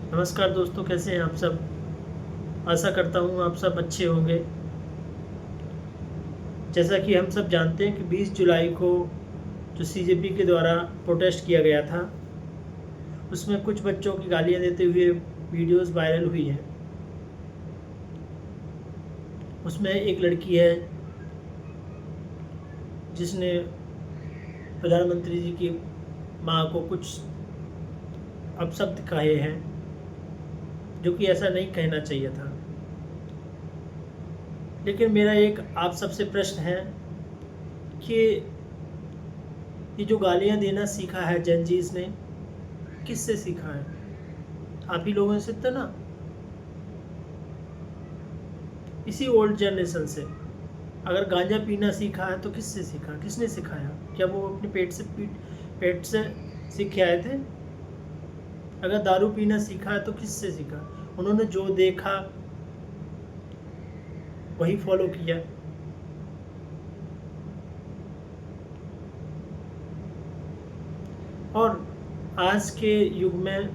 नमस्कार दोस्तों, कैसे हैं आप सब। आशा करता हूँ आप सब अच्छे होंगे। जैसा कि हम सब जानते हैं कि 20 जुलाई को जो सीजेपी के द्वारा प्रोटेस्ट किया गया था, उसमें कुछ बच्चों की गालियाँ देते हुए वीडियोस वायरल हुई हैं। उसमें एक लड़की है जिसने प्रधानमंत्री जी की माँ को कुछ अपशब्द कहे हैं, जो कि ऐसा नहीं कहना चाहिए था। लेकिन मेरा एक आप सबसे प्रश्न है कि ये जो गालियाँ देना सीखा है जेनजीज ने, किससे सीखा है? आप ही लोगों से तो ना, इसी ओल्ड जनरेशन से। अगर गांजा पीना सीखा है तो किससे सीखा, किसने सिखाया? क्या वो अपने पेट से सीख के आए थे? अगर दारू पीना सीखा है तो किससे सीखा? उन्होंने जो देखा वही फॉलो किया। और आज के युग में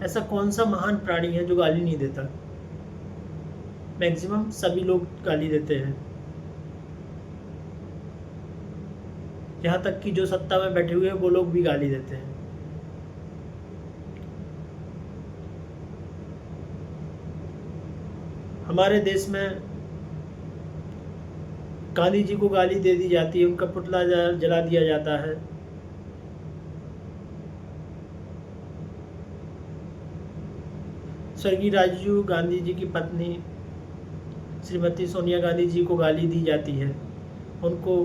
ऐसा कौन सा महान प्राणी है जो गाली नहीं देता? मैक्सिमम सभी लोग गाली देते हैं। यहाँ तक कि जो सत्ता में बैठे हुए हैं वो लोग भी गाली देते हैं। हमारे देश में गांधी जी को गाली दे दी जाती है, उनका पुतला जला दिया जाता है। स्वर्गीय राजीव गांधी जी की पत्नी श्रीमती सोनिया गांधी जी को गाली दी जाती है। उनको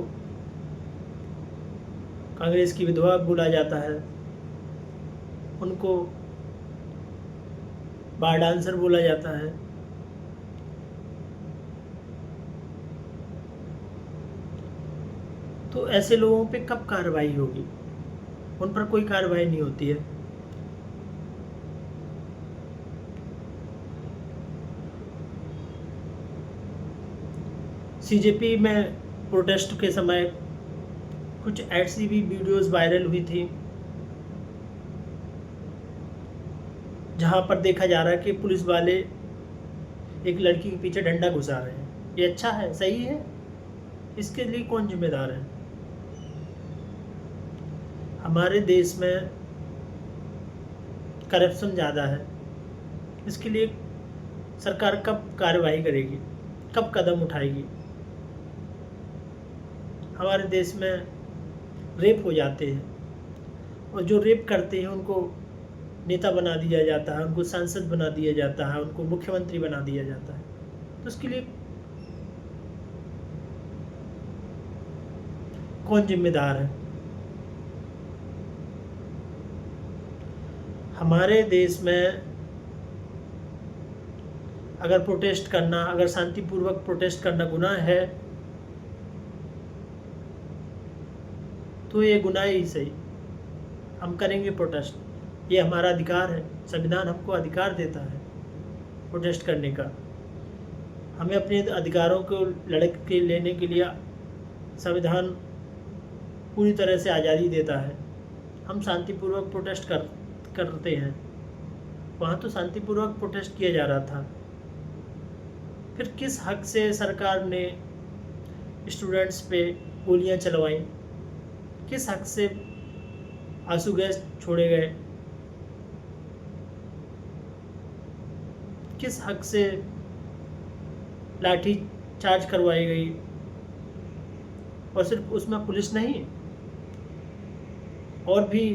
कांग्रेस की विधवा बोला जाता है। उनको बार डांसर बोला जाता है। तो ऐसे लोगों पे कब कार्रवाई होगी? उन पर कोई कार्रवाई नहीं होती है। सीजेपी में प्रोटेस्ट के समय कुछ ऐसी भी वीडियोस वायरल हुई थी जहां पर देखा जा रहा है कि पुलिस वाले एक लड़की के पीछे डंडा घुसा रहे हैं। ये अच्छा है, सही है? इसके लिए कौन जिम्मेदार है? हमारे देश में करप्शन ज़्यादा है। इसके लिए सरकार कब कार्रवाई करेगी, कब कदम उठाएगी? हमारे देश में रेप हो जाते हैं और जो रेप करते हैं उनको नेता बना दिया जाता है, उनको सांसद बना दिया जाता है, उनको मुख्यमंत्री बना दिया जाता है। तो उसके लिए कौन जिम्मेदार है? हमारे देश में अगर प्रोटेस्ट करना, अगर शांतिपूर्वक प्रोटेस्ट करना गुनाह है तो ये गुनाह ही सही, हम करेंगे प्रोटेस्ट। ये हमारा अधिकार है, संविधान हमको अधिकार देता है प्रोटेस्ट करने का। हमें अपने अधिकारों को लड़ के लेने के लिए संविधान पूरी तरह से आज़ादी देता है। हम शांतिपूर्वक प्रोटेस्ट करते हैं। वहाँ तो शांतिपूर्वक प्रोटेस्ट किया जा रहा था। फिर किस हक से सरकार ने स्टूडेंट्स पे गोलियां चलवाई? किस हक से आंसू गैस छोड़े गए? किस हक से लाठी चार्ज करवाई गई? और सिर्फ उसमें पुलिस नहीं, और भी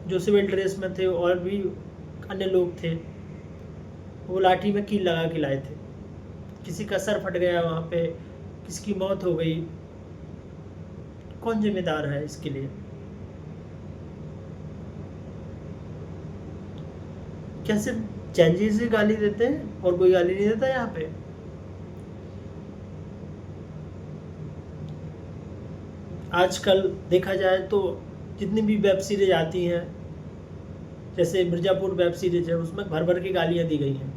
जो सिविल ड्रेस में थे और भी अन्य लोग थे, वो लाठी में कील लगा के लाए थे। किसी का सर फट गया वहाँ पे, किसी की मौत हो गई। कौन जिम्मेदार है इसके लिए? क्या सिर्फ चैंजीज ही गाली देते हैं और कोई गाली नहीं देता यहाँ पे? आजकल देखा जाए तो जितनी भी वेब सीरीज आती हैं, जैसे मिर्ज़ापुर वेब सीरीज है, उसमें भर भर के गालियाँ दी गई हैं।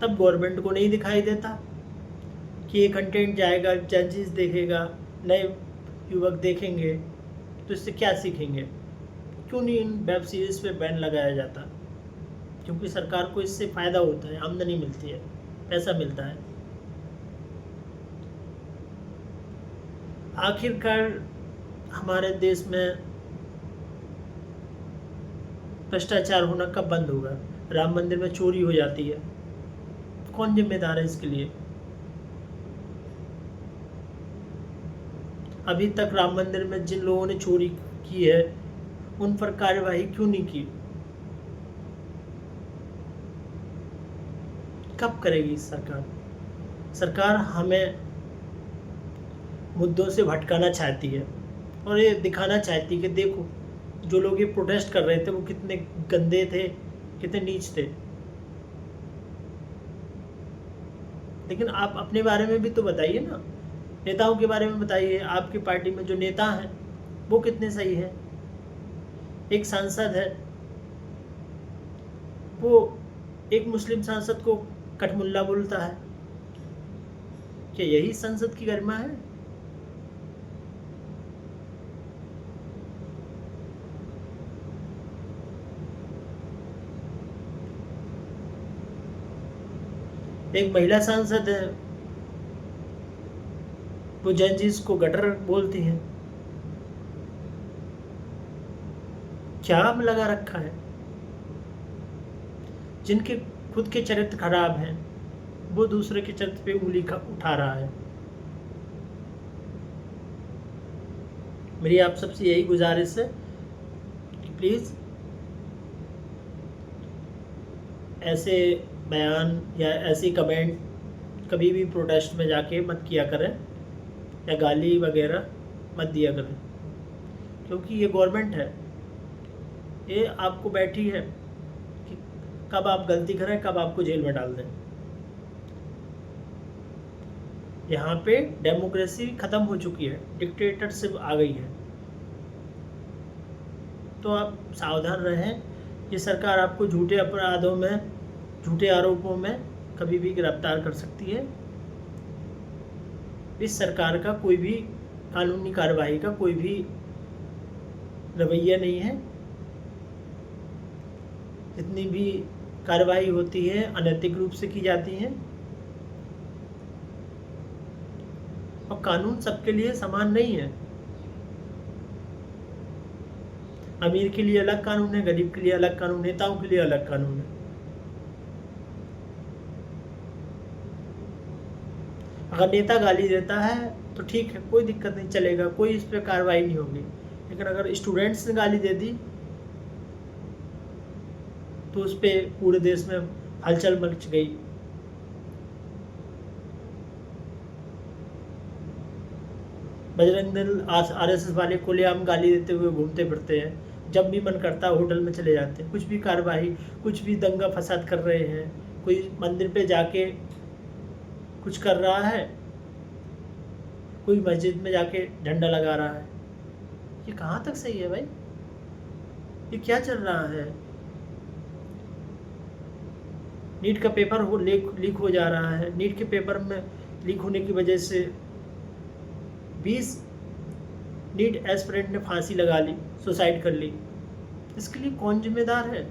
तब गवर्नमेंट को नहीं दिखाई देता कि ये कंटेंट जाएगा, जजेस देखेगा, नए युवक देखेंगे, तो इससे क्या सीखेंगे? क्यों नहीं इन वेब सीरीज़ पे बैन लगाया जाता? क्योंकि सरकार को इससे फ़ायदा होता है, आमदनी मिलती है, पैसा मिलता है। आखिरकार हमारे देश में भ्रष्टाचार होना कब बंद होगा? राम मंदिर में चोरी हो जाती है, कौन जिम्मेदार है इसके लिए? अभी तक राम मंदिर में जिन लोगों ने चोरी की है उन पर कार्यवाही क्यों नहीं की? कब करेगी सरकार? सरकार हमें मुद्दों से भटकाना चाहती है और ये दिखाना चाहती है कि देखो, जो लोग ये प्रोटेस्ट कर रहे थे वो कितने गंदे थे, कितने नीच थे। लेकिन आप अपने बारे में भी तो बताइए ना, नेताओं के बारे में बताइए। आपकी पार्टी में जो नेता हैं वो कितने सही हैं? एक सांसद है, वो एक मुस्लिम सांसद को कठमुल्ला बोलता है। क्या यही संसद की गरिमा है? एक महिला सांसद है, वो जजेस को गटर बोलती हैं। क्या लगा रखा है? जिनके खुद के चरित्र खराब हैं वो दूसरे के चरित्र पे उंगली उठा रहा है। मेरी आप सबसे यही गुजारिश है कि प्लीज़ ऐसे बयान या ऐसी कमेंट कभी भी प्रोटेस्ट में जाके मत किया करें या गाली वगैरह मत दिया करें, क्योंकि ये गवर्नमेंट है, ये आपको बैठी है कि कब आप गलती करें, कब आपको जेल में डाल दें। यहाँ पे डेमोक्रेसी ख़त्म हो चुकी है, डिक्टेटरशिप आ गई है। तो आप सावधान रहें। ये सरकार आपको झूठे अपराधों में, झूठे आरोपों में कभी भी गिरफ्तार कर सकती है। इस सरकार का कोई भी कानूनी कार्रवाई का कोई भी रवैया नहीं है। जितनी भी कार्रवाई होती है अनैतिक रूप से की जाती है, और कानून सबके लिए समान नहीं है। अमीर के लिए अलग कानून है, गरीब के लिए अलग कानून, नेताओं के लिए अलग कानून है। अगर नेता गाली देता है तो ठीक है, कोई दिक्कत नहीं, चलेगा, कोई इस पर कार्रवाई नहीं होगी। लेकिन अगर स्टूडेंट्स ने गाली दे दी तो उस पर पूरे देश में हलचल मच गई। बजरंग दल RSS वाले खुलेआम गाली देते हुए घूमते फिरते हैं, जब भी मन करता है होटल में चले जाते हैं। कुछ भी कार्रवाई, कुछ भी दंगा फसाद कर रहे हैं, कोई मंदिर पे जाके कुछ कर रहा है, कोई मस्जिद में जाके झंडा लगा रहा है। ये कहाँ तक सही है भाई? ये क्या चल रहा है? नीट का पेपर लीक हो जा रहा है। नीट के पेपर में लीक होने की वजह से 20 नीट एस्पिरेंट ने फांसी लगा ली, सुसाइड कर ली। इसके लिए कौन जिम्मेदार है?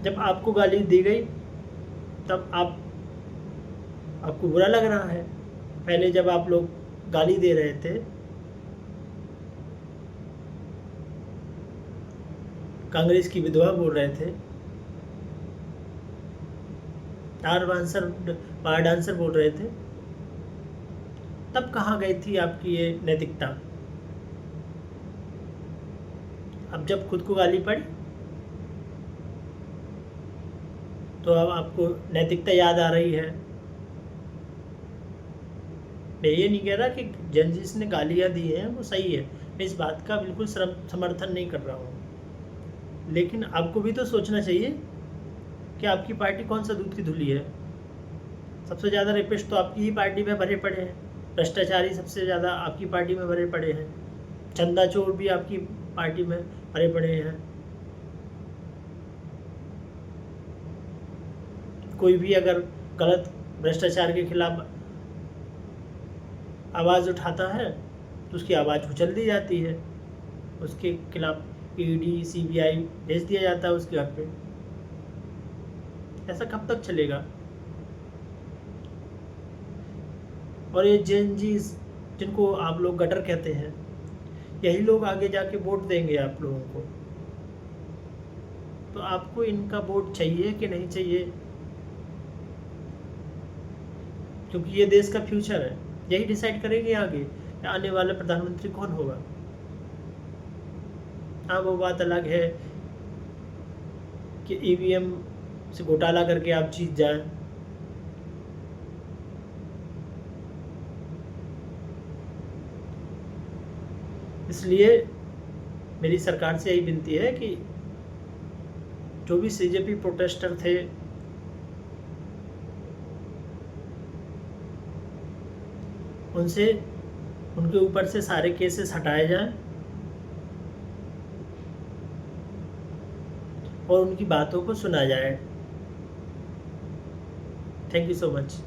जब आपको गाली दी गई तब आपको बुरा लग रहा है। पहले जब आप लोग गाली दे रहे थे, कांग्रेस की विधवा बोल रहे थे, बार डांसर बोल रहे थे, तब कहाँ गई थी आपकी ये नैतिकता? अब जब खुद को गाली पड़ी तो अब आपको नैतिकता याद आ रही है। मैं ये नहीं कह रहा कि जिसने गालियाँ दी हैं वो सही है, मैं इस बात का बिल्कुल समर्थन नहीं कर रहा हूँ। लेकिन आपको भी तो सोचना चाहिए कि आपकी पार्टी कौन सा दूध की धुली है। सबसे ज़्यादा रेपिस्ट तो आपकी ही पार्टी में भरे पड़े हैं, भ्रष्टाचारी सबसे ज़्यादा आपकी पार्टी में भरे पड़े हैं, चंदा चोर भी आपकी पार्टी में भरे पड़े हैं। कोई भी अगर गलत भ्रष्टाचार के खिलाफ आवाज़ उठाता है तो उसकी आवाज़ कुचल दी जाती है, उसके खिलाफ ईडी सीबीआई भेज दिया जाता है उसके घर पे। ऐसा कब तक चलेगा? और ये जेन जीज जिनको आप लोग गटर कहते हैं, यही लोग आगे जाके वोट देंगे आप लोगों को। तो आपको इनका वोट चाहिए कि नहीं चाहिए? क्योंकि ये देश का फ्यूचर है, यही डिसाइड करेंगे आगे आने वाला प्रधानमंत्री कौन होगा। हाँ, वो बात अलग है कि ईवीएम से घोटाला करके आप जीत जाएं, इसलिए मेरी सरकार से यही विनती है कि जो भी सीजेपी प्रोटेस्टर थे उनसे उनके ऊपर से सारे केसेस हटाए जाएं और उनकी बातों को सुना जाए। Thank you so much.